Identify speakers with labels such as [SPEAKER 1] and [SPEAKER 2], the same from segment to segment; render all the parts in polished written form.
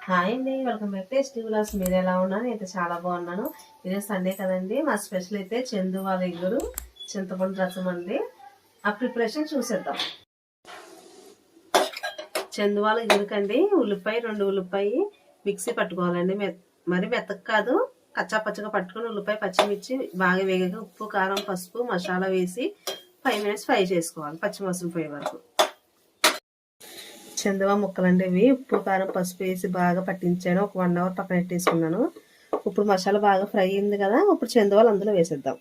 [SPEAKER 1] Hi అండి, welcome back to tasty vlogs. మీరు ఎలా ఉన్నారు? అయితే చాలా బాగున్నాను. ఇదే సండే కదండి. మా స్పెషల్ అయితే చందు వాళ్ళ ఇగురు చింతపండు రసం అండి. ఆ ప్రిపరేషన్ చూసేద్దాం. చందు వాళ్ళ ఇగురుకండి రెండు ఉల్లిపాయ మిక్సీ పట్టుకోవాలండి. మరి మెత్తకు కాదు, కచ్చా పచ్చగా పట్టుకుని ఉల్లిపాయ పచ్చిమిర్చి బాగా వేగగా ఉప్పు కారం పసుపు మసాలా వేసి 5 minutes ఫ్రై చేసుకోవాలి, పచ్చివాసన పోయే వరకు. చందువా ముక్కలండి ఇవి. ఉప్పు కారం పసుపు వేసి బాగా పట్టించాను. ఒక 1 hour పక్కన పెట్టేసుకున్నాను. ఇప్పుడు మసాలా బాగా ఫ్రై అయింది కదా, ఇప్పుడు చందువాలు అందులో వేసేద్దాం.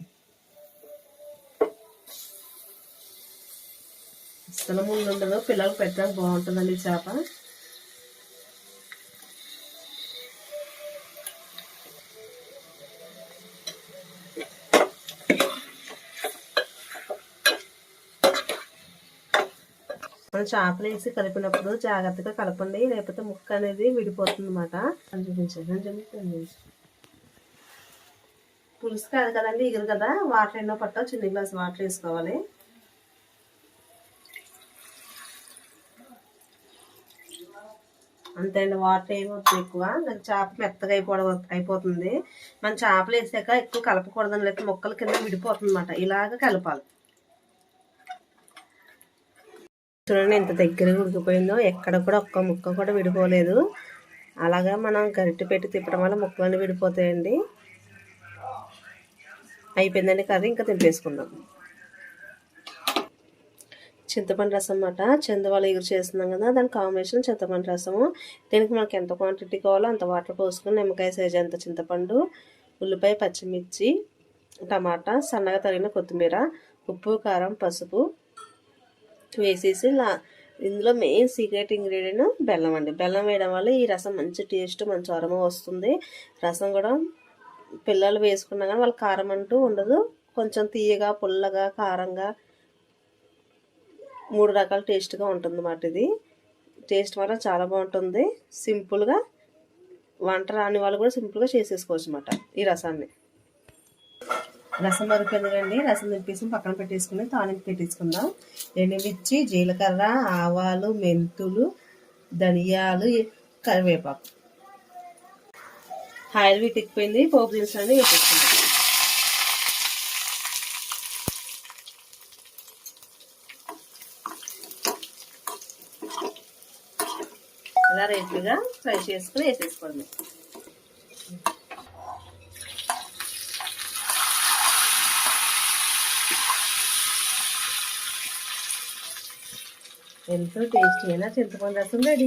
[SPEAKER 1] అసలు ముందు ఉండదు, పిల్లలకు పెట్టడానికి బాగుంటుందండి ఈ చేప. మనం చేపలు వేసి కలిపినప్పుడు జాగ్రత్తగా కలపండి, లేకపోతే ముక్క అనేది విడిపోతుంది అన్నమాట. చూపించండి. పులుసు కాదు కదండి, ఇగురు కదా. వాటర్ ఎన్నో పట్టాలి, చిన్న గ్లాస్ వాటర్ వేసుకోవాలి. అంతే అండి, వాటర్ ఏమవుతుంది ఎక్కువ, నాకు చేప మెత్తగా అయిపోతుంది. మనం చేపలు వేసాక ఎక్కువ కలపకూడదని, లేకపోతే ముక్కల కింద విడిపోతుంది అన్నమాట. ఇలాగ కలపాలి. చూడండి ఎంత దగ్గరగా ఉడికిపోయిందో, ఎక్కడ కూడా ఒక్క ముక్క కూడా విడిపోలేదు. అలాగా మనం గరిటె పెట్టి తిప్పడం వల్ల ముక్కలన్నీ విడిపోతాయండి. అయిపోయిందండి కర్రీ, ఇంకా తింపేసుకుందాం. చింతపండు రసం అన్నమాట. చందువాల ఇగురు చేస్తున్నాం కదా, దాని కాంబినేషన్ చింతపండు రసము. దీనికి మనకి ఎంత క్వాంటిటీ కావాలో అంత వాటర్ పోసుకొని, నిమ్మకాయ సైజ్ అంత చింతపండు, ఉల్లిపాయ పచ్చిమిర్చి టమాటా సన్నగా తరిగిన కొత్తిమీర ఉప్పు కారం పసుపు వేసేసి ఇందులో మెయిన్ సీక్రెట్ ఇంగ్రీడియంట్ బెల్లం అండి. బెల్లం వేయడం వల్ల ఈ రసం మంచి టేస్ట్ మంచి అరమ వస్తుంది. రసం కూడా పిల్లలు వేసుకున్నా కానీ వాళ్ళ కారం అంటూ ఉండదు. కొంచెం తీయగా పుల్లగా కారంగా 3 రకాల టేస్ట్గా ఉంటుంది అన్నమాట. ఇది టేస్ట్ మాత్రం చాలా బాగుంటుంది. సింపుల్గా వంట రాని వాళ్ళు కూడా సింపుల్గా చేసేసుకోవచ్చు అన్నమాట ఈ రసాన్ని. రసం మరిపోయింది కండి, రసం తిప్పేసి పక్కన పెట్టేసుకుని తాలింపు పెట్టేసుకుందాం. ఎండుమిర్చి జీలకర్ర ఆవాలు మెంతులు ధనియాలు కరివేపాకు. ఆయిల్ వీటికిపోయింది, పోపు దినుసులన్నీ వేసేసుకుందాం. ఇలా రేట్లుగా ఫ్రై చేసుకుని వేసేసుకోండి. ఎంతో టేస్టీ అయినా చింతపండు రసం రెడీ.